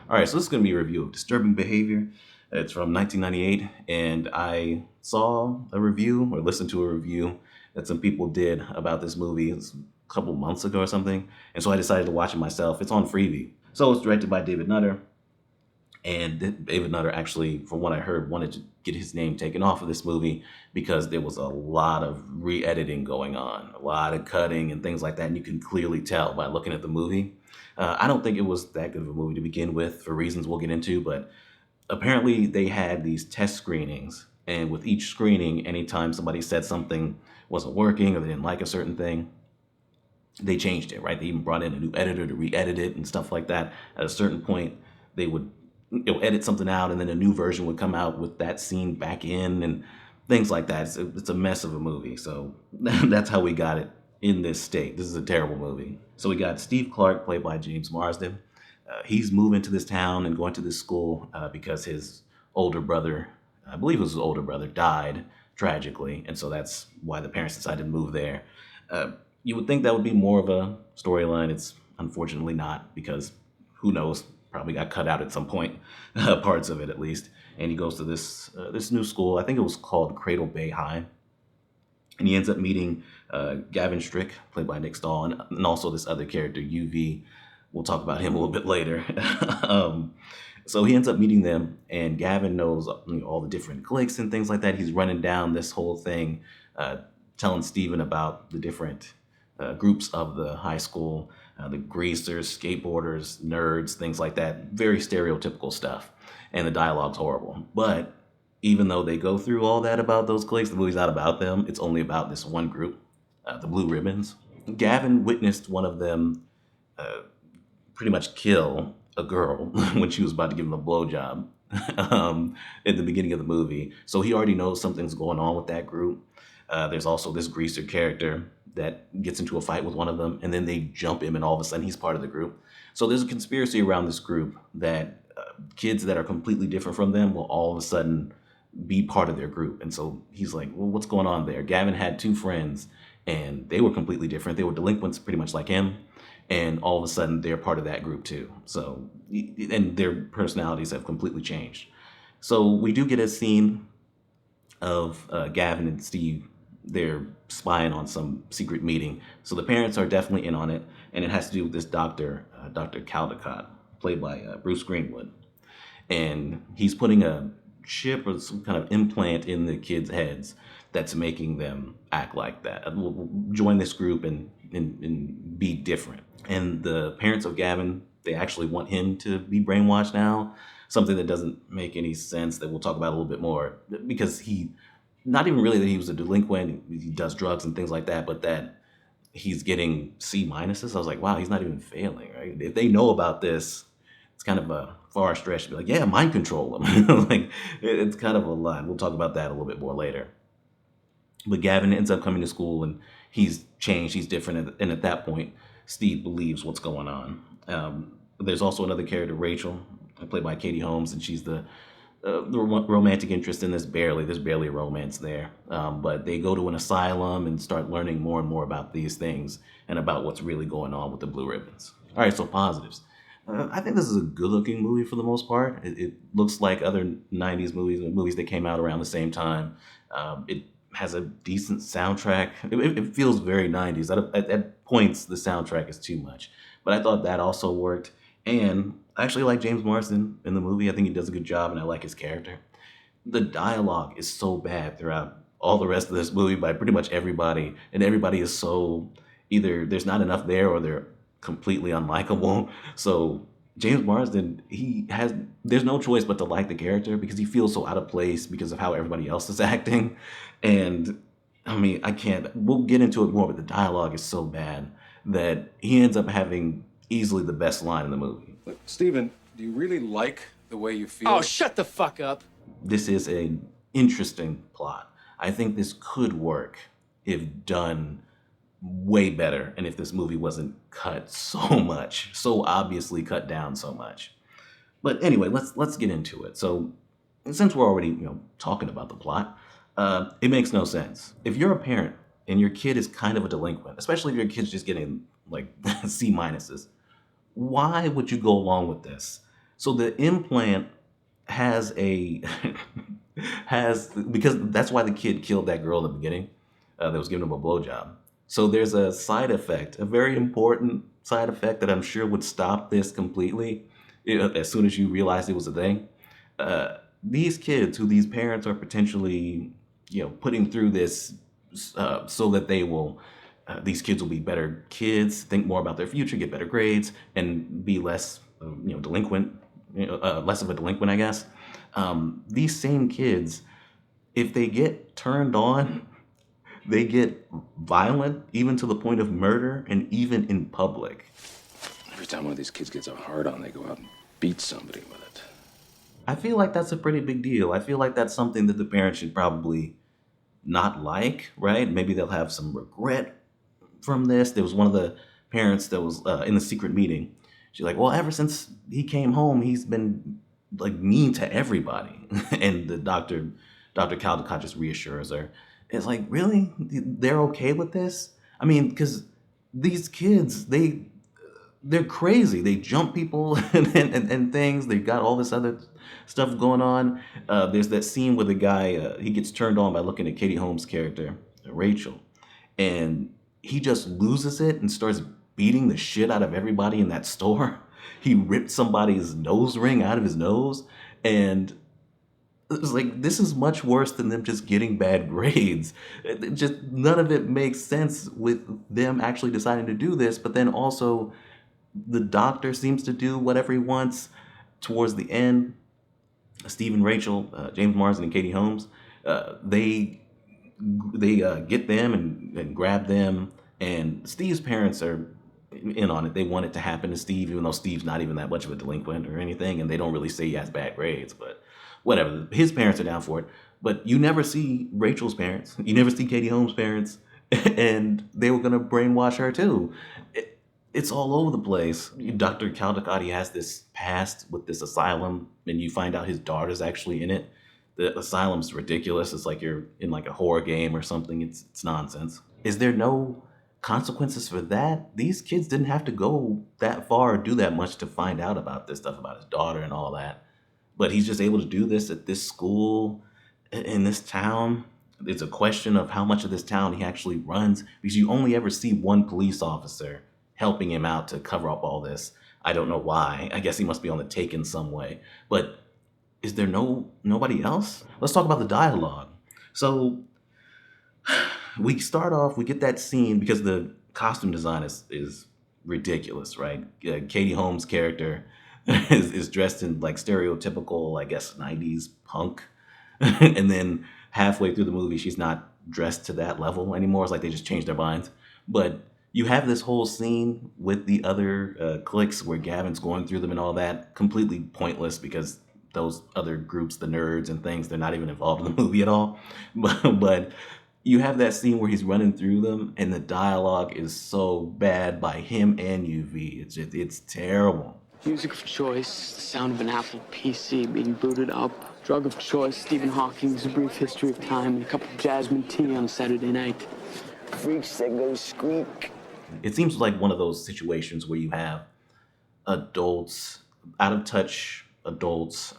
All right, so this is going to be a review of Disturbing Behavior. It's from 1998, and I saw a review or listened to a review that some people did about this movie. It was a couple months ago or something, and so I decided to watch it myself. It's on Freevee. So it's directed by David Nutter, and David Nutter actually, from what I heard, wanted to get his name taken off of this movie because there was a lot of re-editing going on, a lot of cutting and things like that, and you can clearly tell by looking at the movie. I don't think it was that good of a movie to begin with, for reasons we'll get into, but apparently they had these test screenings, and with each screening, anytime somebody said something wasn't working or they didn't like a certain thing, they changed it, right? They even brought in a new editor to re-edit it and stuff like that. At a certain point, they would edit something out, and then a new version would come out with that scene back in and things like that. It's a mess of a movie. So that's how we got it in this state. This is a terrible movie. So we got Steve Clark, played by James Marsden. He's moving to this town and going to this school because his older brother, I believe it was his older brother, died tragically. And so that's why the parents decided to move there. You would think that would be more of a storyline. It's unfortunately not, because who knows, probably got cut out at some point, parts of it at least. And he goes to this new school. I think it was called Cradle Bay High. And he ends up meeting Gavin Strick, played by Nick Stahl, and also this other character, UV. We'll talk about him a little bit later. So he ends up meeting them, and Gavin knows all the different cliques and things like that. He's running down this whole thing, telling Steven about the different groups of the high school, the greasers, skateboarders, nerds, things like that. Very stereotypical stuff. And the dialogue's horrible. But even though they go through all that about those cliques, the movie's not about them. It's only about this one group, the Blue Ribbons. Gavin witnessed one of them pretty much kill a girl when she was about to give him a blowjob at the beginning of the movie. So he already knows something's going on with that group. There's also this greaser character that gets into a fight with one of them, and then they jump him, and all of a sudden he's part of the group. So there's a conspiracy around this group that kids that are completely different from them will all of a sudden be part of their group. And so he's like, well, what's going on there? Gavin had two friends, and they were completely different. They were delinquents pretty much like him, and all of a sudden they're part of that group too. So, and their personalities have completely changed. So we do get a scene of Gavin and Steve. They're spying on some secret meeting. So the parents are definitely in on it, and it has to do with this doctor, Dr. Caldecott, played by Bruce Greenwood. And he's putting a chip or some kind of implant in the kids' heads that's making them act like that. We'll join this group and be different. And the parents of Gavin, they actually want him to be brainwashed now, something that doesn't make any sense, that we'll talk about a little bit more, because he, not even really that he was a delinquent, he does drugs and things like that, but that he's getting C minuses. I was like, wow, he's not even failing, right? If they know about this, it's kind of a far stretch to be like, yeah, mind control them. Like, it's kind of a lot. We'll talk about that a little bit more later. But Gavin ends up coming to school, and he's changed, he's different, and at that point, Steve believes what's going on. There's also another character, Rachel, played by Katie Holmes, and she's the romantic interest in this. There's barely a romance there. But they go to an asylum and start learning more and more about these things and about what's really going on with the Blue Ribbons. All right, so positives. I think this is a good-looking movie for the most part. It looks like other 90s movies that came out around the same time. It has a decent soundtrack. It feels very 90s. At points, the soundtrack is too much. But I thought that also worked. And I actually like James Marsden in the movie. I think he does a good job, and I like his character. The dialogue is so bad throughout all the rest of this movie by pretty much everybody. And everybody is so, either there's not enough there or they're completely unlikable. So James Marsden, there's no choice but to like the character, because he feels so out of place because of how everybody else is acting. And I mean, we'll get into it more, but the dialogue is so bad that he ends up having easily the best line in the movie. Look, Steven, do you really like the way you feel? Oh, shut the fuck up. This is an interesting plot. I think this could work if done way better, and if this movie wasn't cut so much, so obviously cut down so much. But anyway, let's get into it. So since we're already talking about the plot, it makes no sense. If you're a parent and your kid is kind of a delinquent, especially if your kid's just getting like C minuses, why would you go along with this? So the implant has a has because that's why the kid killed that girl in the beginning that was giving him a blowjob. So there's a side effect, a very important side effect that I'm sure would stop this completely as soon as you realized it was a thing. These kids, who these parents are potentially, putting through this so that these kids will be better kids, think more about their future, get better grades, and be less, delinquent, less of a delinquent, I guess. These same kids, if they get turned on, they get violent, even to the point of murder, and even in public. Every time one of these kids gets a hard on, they go out and beat somebody with it. I feel like that's a pretty big deal. I feel like that's something that the parents should probably not like, right? Maybe they'll have some regret from this. There was one of the parents that was in the secret meeting. She's like, well, ever since he came home, he's been like mean to everybody. And the Dr. Caldecott just reassures her. It's like, really? They're okay with this? I mean, because these kids, they're crazy. They jump people and things. They've got all this other stuff going on. There's that scene where the guy, he gets turned on by looking at Katie Holmes' character, Rachel. And he just loses it and starts beating the shit out of everybody in that store. He ripped somebody's nose ring out of his nose. And it was like, this is much worse than them just getting bad grades. Just none of it makes sense with them actually deciding to do this. But then also, the doctor seems to do whatever he wants towards the end. Steve and Rachel, James Marsden and Katie Holmes, they get them and grab them. And Steve's parents are in on it. They want it to happen to Steve, even though Steve's not even that much of a delinquent or anything. And they don't really say he has bad grades, but whatever. His parents are down for it. But you never see Rachel's parents. You never see Katie Holmes' parents. And they were going to brainwash her too. It's all over the place. Dr. Caldecott, he has this past with this asylum, and you find out his daughter's actually in it. The asylum's ridiculous. It's like you're in like a horror game or something. It's nonsense. Is there no consequences for that? These kids didn't have to go that far or do that much to find out about this stuff about his daughter and all that. But he's just able to do this at this school, in this town. It's a question of how much of this town he actually runs, because you only ever see one police officer helping him out to cover up all this. I don't know why. I guess he must be on the take in some way. But is there nobody else? Let's talk about the dialogue. So we start off, we get that scene because the costume design is ridiculous, right? Katie Holmes' character is dressed in like stereotypical, I guess, 90s punk. And then halfway through the movie, she's not dressed to that level anymore. It's like they just changed their minds. But you have this whole scene with the other cliques where Gavin's going through them and all that, completely pointless because those other groups, the nerds and things, they're not even involved in the movie at all. But you have that scene where he's running through them, and the dialogue is so bad by him and UV. It's terrible. Music of choice, the sound of an Apple PC being booted up. Drug of choice, Stephen Hawking's A Brief History of Time, and a cup of jasmine tea on Saturday night. Freaks that go squeak. It seems like one of those situations where you have adults, out of touch adults,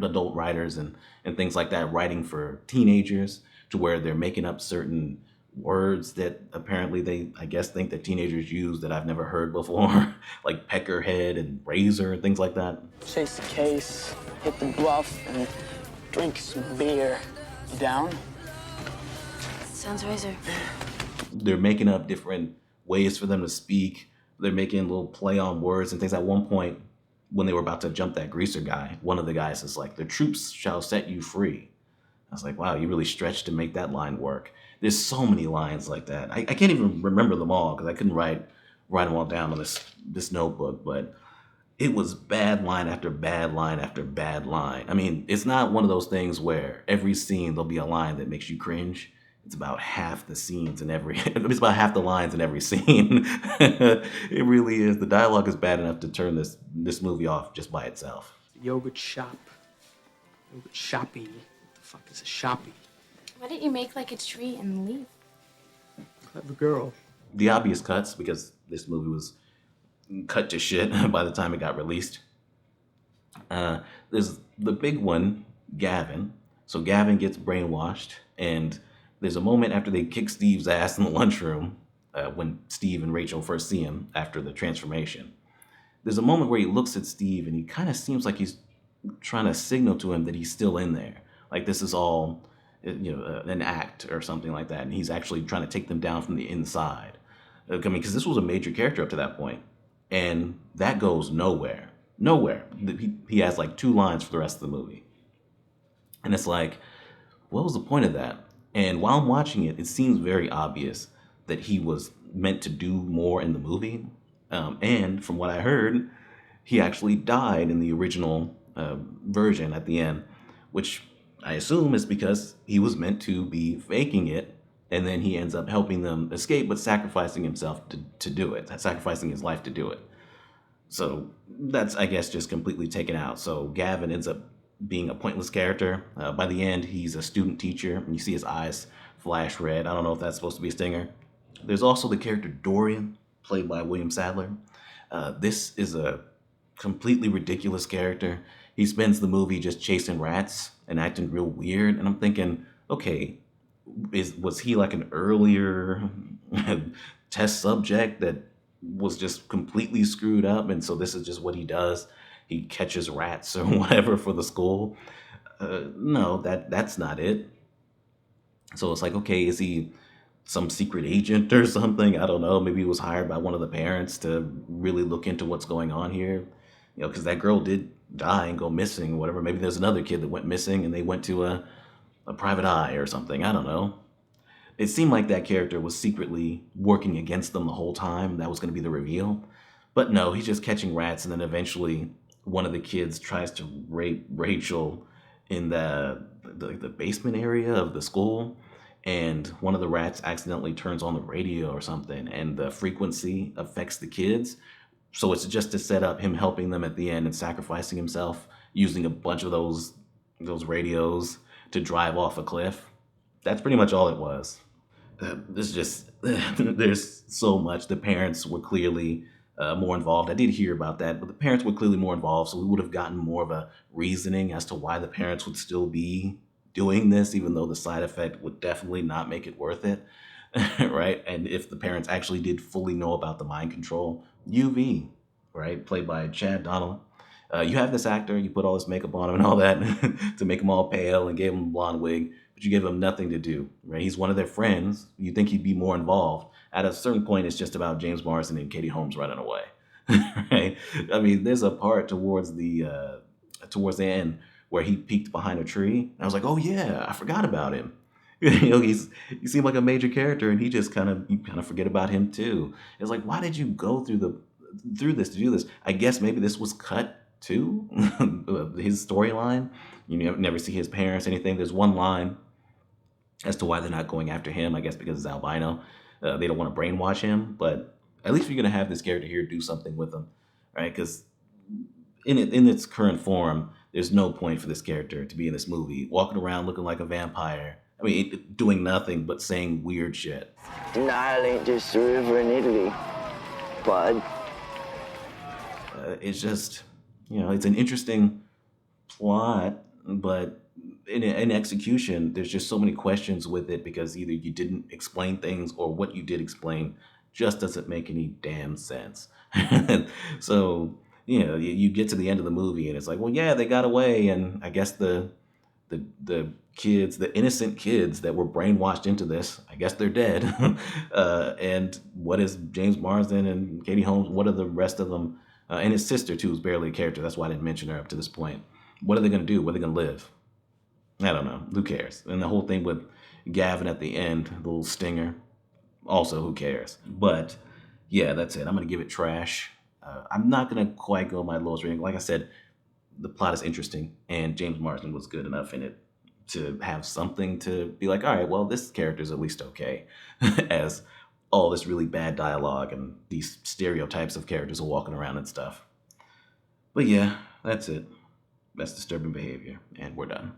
adult writers and things like that, writing for teenagers, to where they're making up certain words that apparently they, I guess, think that teenagers use that I've never heard before, like peckerhead and razor and things like that. Chase the case, hit the bluff, and drink some beer. You down? Sounds razor. They're making up different ways for them to speak. They're making little play on words and things. At one point, when they were about to jump that greaser guy, one of the guys is like, "The troops shall set you free." I was like, wow, you really stretched to make that line work. There's so many lines like that. I can't even remember them all because I couldn't write them all down on this notebook, but it was bad line after bad line after bad line. I mean, it's not one of those things where every scene there'll be a line that makes you cringe. It's about half the scenes in every, it's about half the lines in every scene. It really is. The dialogue is bad enough to turn this movie off just by itself. Yogurt shop. Yogurt shoppy. What the fuck is a shoppy? Why didn't you make like a tree and leave? Clever girl. The obvious cuts, because this movie was cut to shit by the time it got released. Uh, there's the big one, Gavin. So Gavin gets brainwashed, and there's a moment after they kick Steve's ass in the lunchroom when Steve and Rachel first see him after the transformation. There's a moment where he looks at Steve and he kind of seems like he's trying to signal to him that he's still in there. Like this is all, an act or something like that, and he's actually trying to take them down from the inside. I mean, because this was a major character up to that point, and that goes nowhere. Nowhere. He has like two lines for the rest of the movie, and it's like, what was the point of that? And while I'm watching it, it seems very obvious that he was meant to do more in the movie. And from what I heard, he actually died in the original version at the end, which I assume is because he was meant to be faking it, and then he ends up helping them escape, but sacrificing himself to do it, sacrificing his life to do it. So that's, I guess, just completely taken out. So Gavin ends up being a pointless character. By the end, he's a student teacher, and you see his eyes flash red. I don't know if that's supposed to be a stinger. There's also the character Dorian, played by William Sadler. This is a completely ridiculous character. He spends the movie just chasing rats and acting real weird, and I'm thinking, okay, was he like an earlier test subject that was just completely screwed up, and so this is just what he does? He catches rats or whatever for the school. No, that's not it. So it's like, okay, is he some secret agent or something? I don't know. Maybe he was hired by one of the parents to really look into what's going on here. Because that girl did die and go missing, or whatever. Maybe there's another kid that went missing and they went to a private eye or something. I don't know. It seemed like that character was secretly working against them the whole time. That was going to be the reveal. But no, he's just catching rats, and then eventually one of the kids tries to rape Rachel in the basement area of the school, and one of the rats accidentally turns on the radio or something, and the frequency affects the kids. So it's just to set up him helping them at the end and sacrificing himself using a bunch of those radios to drive off a cliff. That's pretty much all it was. This just there's so much. The parents were clearly more involved. I did hear about that, but the parents were clearly more involved, so we would have gotten more of a reasoning as to why the parents would still be doing this, even though the side effect would definitely not make it worth it, right? And if the parents actually did fully know about the mind control, UV, right, played by Chad Donnelly. You have this actor, you put all this makeup on him and all that to make him all pale and gave him a blonde wig, but you give him nothing to do, right? He's one of their friends. You think he'd be more involved. At a certain point, it's just about James Marsden and Katie Holmes running away, right? I mean, there's a part towards the end where he peeked behind a tree. And I was like, oh yeah, I forgot about him. He seemed like a major character, and you kind of forget about him too. It's like, why did you go through this to do this? I guess maybe this was cut too, his storyline. You never see his parents, anything. There's one line as to why they're not going after him. I guess because it's albino. They don't want to brainwash him, but at least you're gonna have this character here do something with him, right? Because in its current form, there's no point for this character to be in this movie, walking around looking like a vampire. I mean, doing nothing but saying weird shit. The Nile ain't just a river in Italy, bud. It's just, it's an interesting plot, but in execution, there's just so many questions with it because either you didn't explain things or what you did explain just doesn't make any damn sense. So, you get to the end of the movie and it's like, well, yeah, they got away, and I guess the kids, the innocent kids that were brainwashed into this, I guess they're dead. And what is James Marsden and Katie Holmes? What are the rest of them? And his sister too is barely a character. That's why I didn't mention her up to this point. What are they gonna do? Where are they gonna live? I don't know. Who cares? And the whole thing with Gavin at the end, the little stinger. Also, who cares? But yeah, that's it. I'm gonna give it trash. I'm not gonna quite go my lowest rating. Like I said, the plot is interesting, and James Marsden was good enough in it to have something to be like, all right, well, this character's at least okay, as all this really bad dialogue and these stereotypes of characters are walking around and stuff. But yeah, that's it. That's disturbing behavior, and we're done.